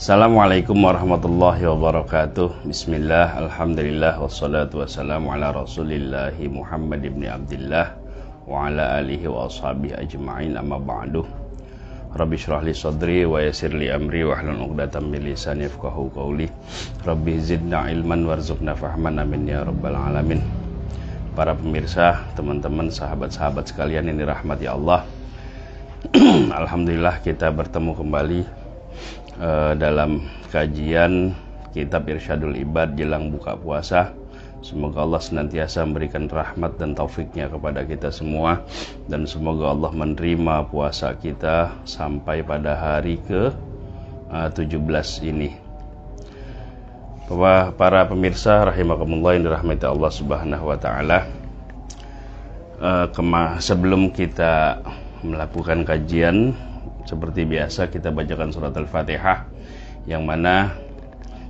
Assalamualaikum warahmatullahi wabarakatuh. Bismillah, alhamdulillah, wassalatu wassalamu ala rasulillahi Muhammad ibn Abdillah wa ala alihi wa ashabihi ajma'in, amma ba'du. Rabbi syrah li sadri wa yassir li amri wa hlul 'uqdatam min lisani yafqahu qawli. Rabbi zidna ilman warzuqna fahman, amin ya rabbal alamin. Para pemirsa, teman-teman, sahabat-sahabat sekalian yang dirahmati Allah, alhamdulillah kita bertemu kembali dalam kajian kitab Irsyadul Ibad jelang buka puasa. Semoga Allah senantiasa memberikan rahmat dan taufiknya kepada kita semua, dan semoga Allah menerima puasa kita sampai pada hari ke-17 ini. Para pemirsa rahimakumullah yang dirahmati Allah Subhanahu wa taala, sebelum kita melakukan kajian, seperti biasa kita bacakan surat Al-Fatihah, yang mana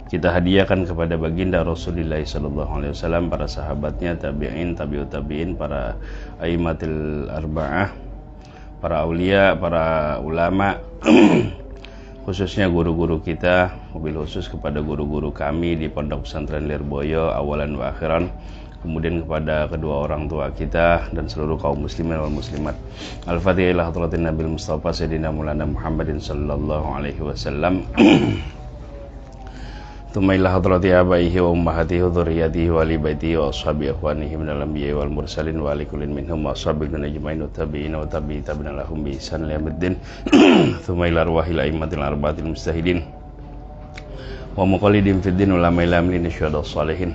kita hadiahkan kepada baginda Rasulullah SAW, para sahabatnya, tabi'in, tabi'ut tabi'in, para aimatil arba'ah, para aulia, para ulama, khususnya guru-guru kita, mobil khusus kepada guru-guru kami di Pondok Pesantren Lirboyo awalan wa akhiran, kemudian kepada kedua orang tua kita dan seluruh kaum muslimin wal muslimat. Al-Fatihah ila hadratin Nabil Mustafa Sayyidina Maulana Muhammadin sallallahu alaihi wasallam. Tsumma ila hadrati abaihi wa ummahatihi wa dzurriyyatihi wa ali baitihi wa ashabi ikhwanihi minal anbiya'i wal mursalin wa ali kullin minhum wa ashabihi najma'in wa tabi'in wa tabi'i tabi'in lahum bi ihsan ila yaumiddin. Tsumma ila arwahil a'immatil arba'atil mujtahidin wa muqallidin fid din ulama ila amlin syuhada shalihin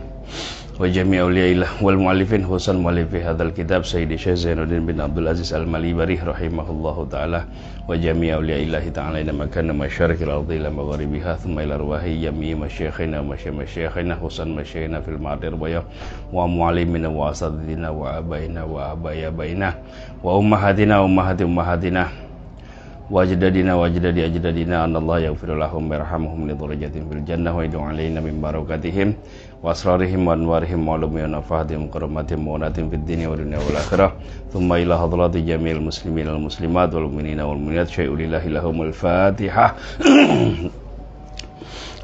wa jami' awliyaillah wal mu'allifin husan mu'allifi hadzal kitab Sayyidi Syekh Zainuddin bin Abdul Aziz Al-Malibari rahimahullahu taala wa jami' awliyaillah ta'ala ila makana masyarikil ardi ila magharibiha thumma ila arwahi jami' masyayikhina masyayikhina husan masyayikhina fil ma'dir baya wa mu'allimina wa asatidina wa abaina wa abayabaina wa ummahatina wa ummahati ummahatina wa ajdadina wa ajdadi ajdadina, anallahu yaghfir lahum warhamhum li dhurriyyatin fil jannah wa yad'u alaina min barakatihim wa asrarihim wa anwarihim wa ulumihim wa nafahatihim karamatihim wa unatim fid dunya wa dunya wal akhirah. Thumma ila hadrati jami'il muslimin wal muslimat wal mu'minina wal mu'minat syai'ulillahi lahumul fatihah.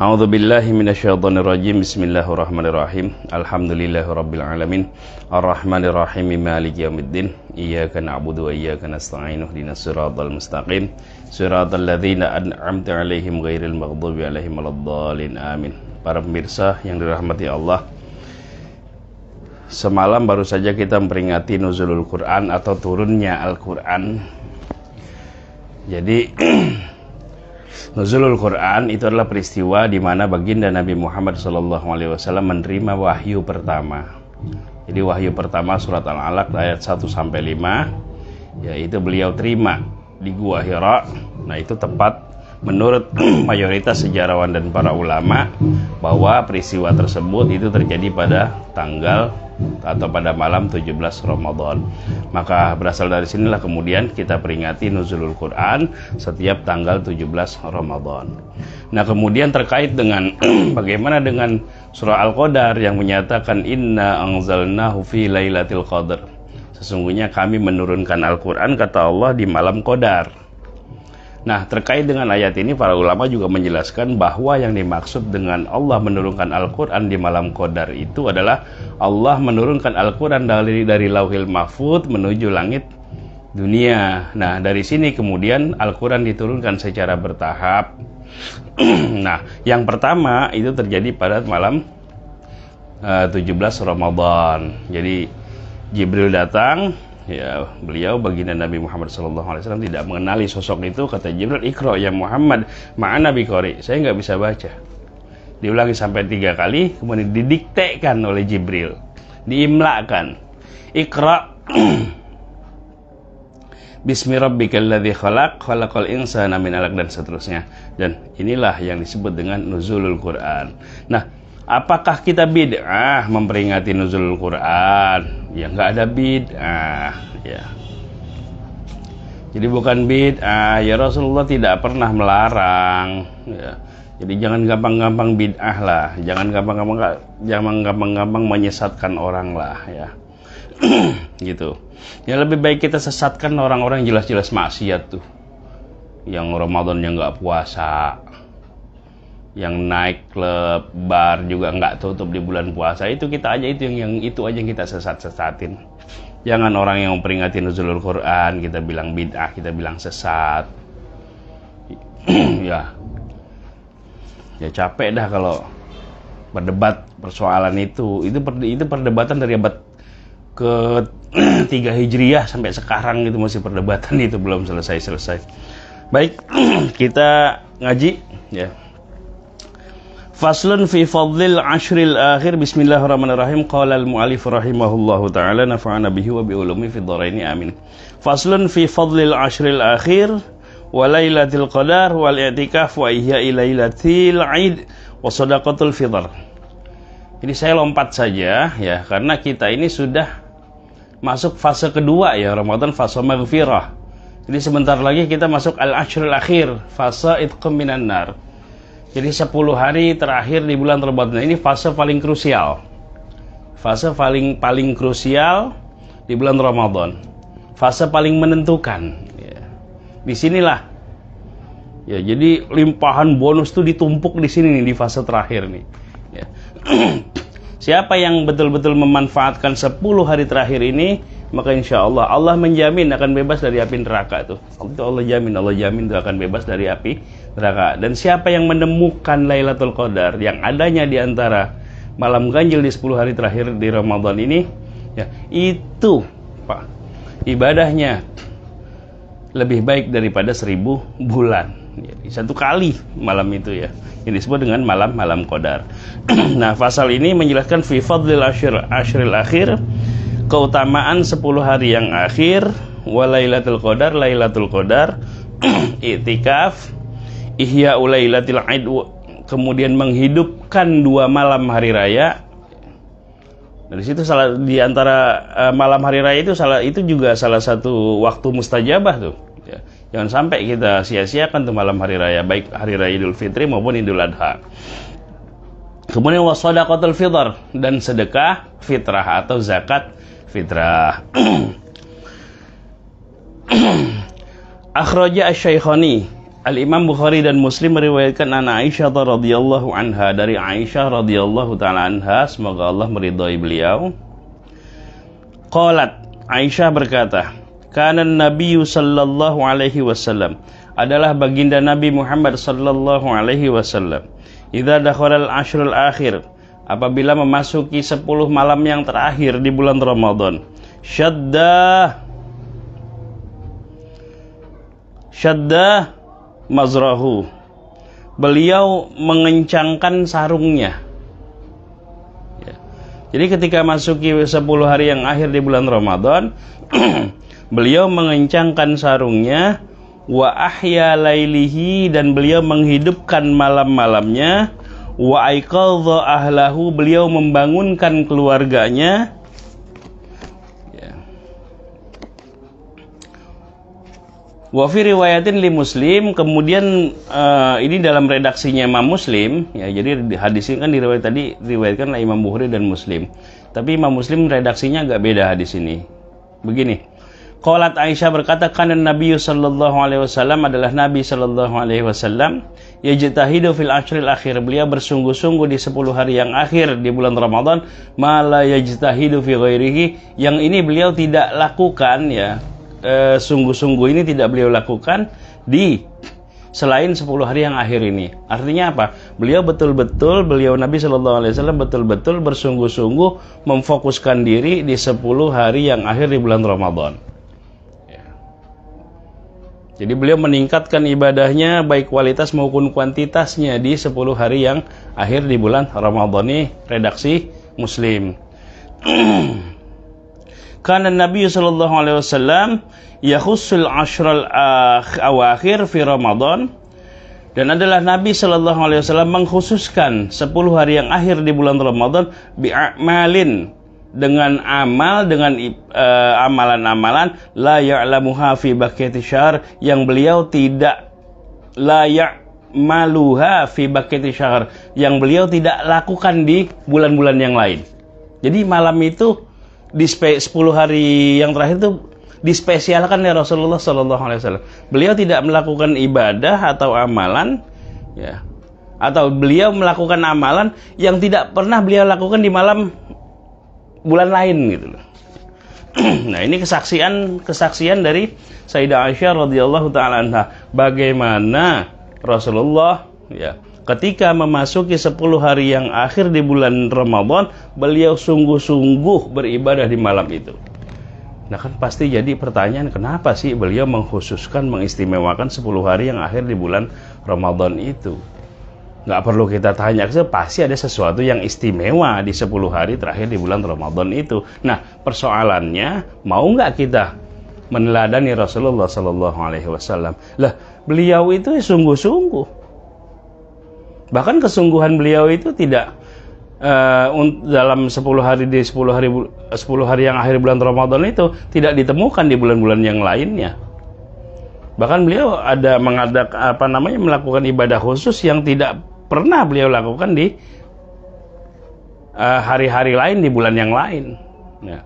A'udzu billahi minasyaitonir rajim. Bismillahirrahmanirrahim. Alhamdulillahirabbil alamin. Arrahmanir rahim. Maliki yaumiddin. Iyyaka na'budu wa iyyaka nasta'in. Ihdinas siratal mustaqim. Siratal ladzina an'amta 'alaihim ghairil maghdubi 'alaihim waladdallin. Amin. Para pemirsa yang dirahmati Allah, semalam baru saja kita memperingati nuzulul Quran atau turunnya Al-Quran. Jadi nuzulul Quran itu adalah peristiwa di mana baginda Nabi Muhammad SAW menerima wahyu pertama. Jadi wahyu pertama surat Al-Alaq ayat 1-5, yaitu beliau terima di Gua Hira. Nah, itu tepat menurut mayoritas sejarawan dan para ulama bahwa peristiwa tersebut itu terjadi pada tanggal atau pada malam 17 Ramadan. Maka berasal dari sinilah kemudian kita peringati nuzulul Quran setiap tanggal 17 Ramadan. Nah, kemudian terkait dengan bagaimana dengan surah Al-Qadar yang menyatakan inna anzalnahu fi lailatul qadar. Sesungguhnya kami menurunkan Al-Quran, kata Allah, di malam Qadar. Nah, terkait dengan ayat ini para ulama juga menjelaskan bahwa yang dimaksud dengan Allah menurunkan Al-Quran di malam Qadar itu adalah Allah menurunkan Al-Quran dari Lauhil Mahfudz menuju langit dunia. Nah, dari sini kemudian Al-Quran diturunkan secara bertahap. Nah, yang pertama itu terjadi pada malam 17 Ramadan. Jadi Jibril datang. Ya, beliau baginda Nabi Muhammad SAW tidak mengenali sosok itu. Kata Jibril, "Iqra ya Muhammad, ma'ana biqari." Saya nggak bisa baca. Diulangi sampai 3 kali, kemudian didiktekan oleh Jibril, diimlakan. Iqra Bismi rabbikal ladzi khalaq, khalaqal insana min 'alaq, dan seterusnya. Dan inilah yang disebut dengan nuzulul Quran. Nah, apakah kita bid'ah memperingati nuzulul Quran? Ya, nggak ada bid'ah, ya. Jadi bukan bid'ah. Ya, Rasulullah tidak pernah melarang, ya. Jadi jangan gampang-gampang bid'ah lah, jangan gampang-gampang menyesatkan orang lah, ya. Gitu. Ya, lebih baik kita sesatkan orang-orang yang jelas-jelas maksiat tuh, yang Ramadan yang nggak puasa, yang naik klub, bar juga nggak tutup di bulan puasa. Itu kita aja itu yang itu aja yang kita sesat-sesatin. Jangan orang yang memperingati nuzulul Quran kita bilang bid'ah, kita bilang sesat. ya capek dah kalau berdebat persoalan itu perdebatan dari abad ke 3 Hijriah sampai sekarang itu masih perdebatan itu belum selesai. Baik, kita ngaji ya. Faslun fi fadlil ashril akhir. Bismillahirrahmanirrahim. Qala al-mu'allif rahimahullahu ta'ala nafa'ana bihi wa bi ulumi fid dharaini amin. Faslun fi fadlil ashril akhir wa lailatul qadar wal i'tikaf wa ihya'i lailatil 'id wa shadaqatul fitr. Ini saya lompat saja ya, karena kita ini sudah masuk fase kedua ya, Ramadan fase maghfirah. Jadi sebentar lagi kita masuk al-ashrul akhir, fase itqam minan nar. Jadi 10 hari terakhir di bulan Ramadan ini fase paling krusial. Fase paling krusial di bulan Ramadan. Fase paling menentukan. Ya. Di sinilah. Ya, jadi limpahan bonus tuh ditumpuk di sini nih di fase terakhir nih. Ya. Siapa yang betul-betul memanfaatkan 10 hari terakhir ini, maka insya Allah Allah menjamin akan bebas dari api neraka tuh. Allah jamin itu akan bebas dari api neraka. Dan siapa yang menemukan Lailatul Qadar yang adanya di antara malam ganjil di 10 hari terakhir di Ramadan ini, ya, itu Pak, ibadahnya lebih baik daripada 1000 bulan. Jadi satu kali malam itu ya, yang disebut dengan malam Qadar. Nah, pasal ini menjelaskan fi fadlil ashril akhir, keutamaan 10 hari yang akhir, wa lailatul qadar, i'tikaf, ihya lailatil 'id, kemudian menghidupkan 2 malam hari raya. Dari situ di antara malam hari raya itu juga salah satu waktu mustajabah tuh. Ya. Jangan sampai kita sia-siakan tuh malam hari raya, baik hari raya Idul Fitri maupun Idul Adha. Kemudian wasadaqatul fitr, dan sedekah fitrah atau zakat fitrah. Akhraja asy-Syaikhani, Al-Imam Bukhari dan Muslim meriwayatkan an Aisyah radhiyallahu anha, dari Aisyah radhiyallahu taala anha, semoga Allah meridhai beliau. Qalat, Aisyah berkata, kana Nabi sallallahu alaihi wasallam, adalah baginda Nabi Muhammad sallallahu alaihi wasallam, idza dakhala al-ashrul akhir, apabila memasuki 10 malam yang terakhir di bulan Ramadan, syadda mazrahu, beliau mengencangkan sarungnya. Ya. Jadi ketika masuki 10 hari yang akhir di bulan Ramadan, beliau mengencangkan sarungnya, wa ahya lailihi, dan beliau menghidupkan malam-malamnya, wa aiqadha ahlahu, beliau membangunkan keluarganya. Wa fi riwayatin li Muslim, kemudian ini dalam redaksinya Imam Muslim ya. Jadi hadis ini kan diriwayatkan oleh Imam Bukhari dan Muslim. Tapi Imam Muslim redaksinya agak beda hadis ini. Begini. Qalat Aisyah berkata, kana Nabi sallallahu alaihi wasallam, adalah Nabi sallallahu alaihi wasallam, yajtahidu fil ashril akhir, beliau bersungguh-sungguh di 10 hari yang akhir di bulan Ramadan, ma la yajtahidu fi ghairihi, yang ini beliau tidak lakukan ya. Sungguh-sungguh ini tidak beliau lakukan di selain 10 hari yang akhir ini. Artinya apa? Beliau Nabi Shallallahu Alaihi Wasallam betul-betul bersungguh-sungguh memfokuskan diri di 10 hari yang akhir di bulan Ramadan. Ya. Jadi beliau meningkatkan ibadahnya baik kualitas maupun kuantitasnya di 10 hari yang akhir di bulan Ramadan ini. Redaksi Muslim. Karena Nabi sallallahu alaihi wasallam yakhussul ashral awakhir fi Ramadan, dan adalah Nabi sallallahu alaihi wasallam mengkhususkan 10 hari yang akhir di bulan Ramadan bi'amalin, dengan amalan-amalan la ya'lamuha fi baqiyati syahr, yang beliau tidak la ya'maluha fi baqiyati syahr, yang beliau tidak lakukan di bulan-bulan yang lain. Jadi malam itu di 10 hari yang terakhir itu dispesialkan oleh Rasulullah Sallallahu Alaihi Wasallam. Beliau tidak melakukan ibadah atau amalan, ya, atau beliau melakukan amalan yang tidak pernah beliau lakukan di malam bulan lain gitu loh. Nah, ini kesaksian dari Sayyidah Aisyah radhiyallahu taala anha, bagaimana Rasulullah ya ketika memasuki 10 hari yang akhir di bulan Ramadan, beliau sungguh-sungguh beribadah di malam itu. Nah, kan pasti jadi pertanyaan, kenapa sih beliau mengkhususkan, mengistimewakan 10 hari yang akhir di bulan Ramadan itu? Nggak perlu kita tanya, pasti ada sesuatu yang istimewa di 10 hari terakhir di bulan Ramadan itu. Nah, persoalannya, mau nggak kita meneladani Rasulullah Sallallahu Alaihi Wasallam? Lah, beliau itu sungguh-sungguh. Bahkan kesungguhan beliau itu tidak dalam 10 hari yang akhir bulan Ramadan itu tidak ditemukan di bulan-bulan yang lainnya. Bahkan beliau ada melakukan ibadah khusus yang tidak pernah beliau lakukan di hari-hari lain, di bulan yang lain. Ya.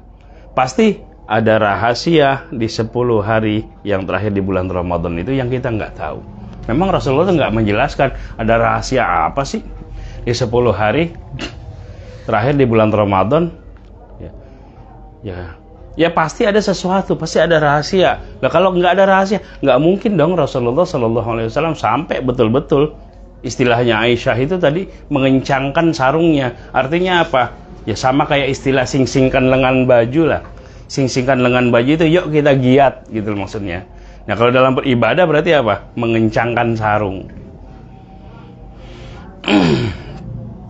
Pasti ada rahasia di 10 hari yang terakhir di bulan Ramadan itu yang kita nggak tahu. Memang Rasulullah nggak menjelaskan ada rahasia apa sih di 10 hari terakhir di bulan Ramadan. Ya pasti ada sesuatu, pasti ada rahasia. Nah, kalau nggak ada rahasia, nggak mungkin dong Rasulullah Sallallahu Alaihi Wasallam sampai betul-betul, istilahnya Aisyah itu tadi, mengencangkan sarungnya. Artinya apa? Ya sama kayak istilah sing-singkan lengan baju lah. Sing-singkan lengan baju itu yuk kita giat gitu maksudnya. Nah, kalau dalam beribadah berarti apa? Mengencangkan sarung.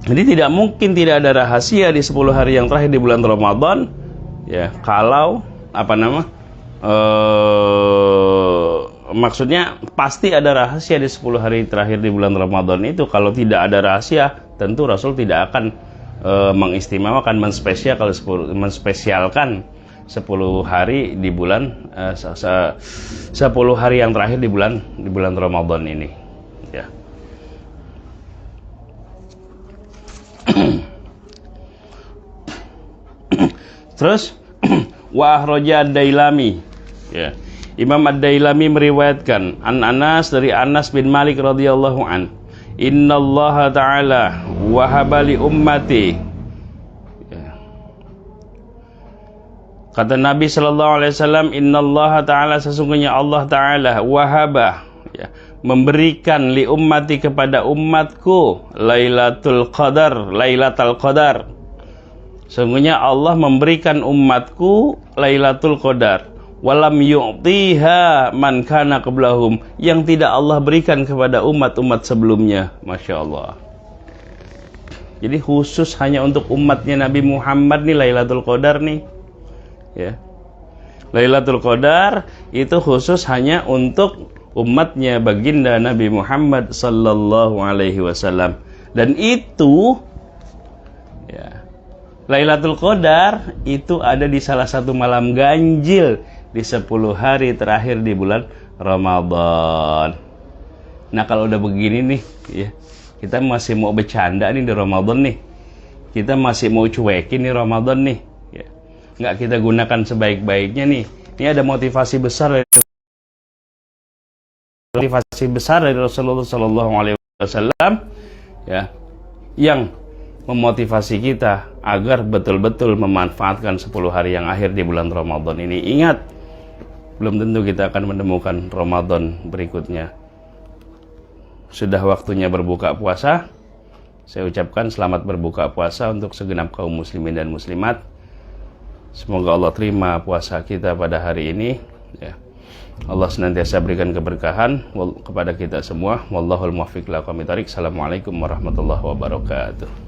Jadi tidak mungkin tidak ada rahasia di 10 hari yang terakhir di bulan Ramadan. Ya, kalau maksudnya pasti ada rahasia di 10 hari terakhir di bulan Ramadan itu. Kalau tidak ada rahasia, tentu Rasul tidak akan mengistimewakan, menspesialkan 10 hari di bulan 10 hari yang terakhir di bulan Ramadan ini. Ya. Terus wa akhraja ad-Dailami, ya. Imam ad-Dailami meriwayatkan an Anas, dari Anas bin Malik radhiyallahu an, innallaha ta'ala wahaba li ummati, ya. Kata Nabi sallallahu alaihi wasallam, innallaha ta'ala, sesungguhnya Allah taala, wahaba, ya, memberikan li ummati, kepada umatku, Lailatul Qadar. Sesungguhnya Allah memberikan umatku Lailatul Qadar. Walam yu'tiha man kana qablahum, yang tidak Allah berikan kepada umat-umat sebelumnya. Masya Allah. Jadi khusus hanya untuk umatnya Nabi Muhammad nih Lailatul Qadar nih. Ya. Lailatul Qadar itu khusus hanya untuk umatnya baginda Nabi Muhammad sallallahu alaihi wasallam. Dan itu, ya, Lailatul Qadar itu ada di salah satu malam ganjil di 10 hari terakhir di bulan Ramadan. Nah, kalau udah begini nih, ya, kita masih mau bercanda nih di Ramadan nih. Kita masih mau cuekin nih Ramadan nih. Ya. Nggak kita gunakan sebaik-baiknya nih. Ini ada motivasi besar dari Rasulullah Sallallahu Alaihi Wasallam, ya, yang memotivasi kita agar betul-betul memanfaatkan 10 hari yang akhir di bulan Ramadan ini. Ingat, belum tentu kita akan menemukan Ramadan berikutnya. Sudah waktunya berbuka puasa. Saya ucapkan selamat berbuka puasa untuk segenap kaum muslimin dan muslimat. Semoga Allah terima puasa kita pada hari ini, ya. Allah senantiasa berikan keberkahan kepada kita semua. Wallahul muwaffiq ila aqwamit thoriq. Assalamualaikum warahmatullahi wabarakatuh.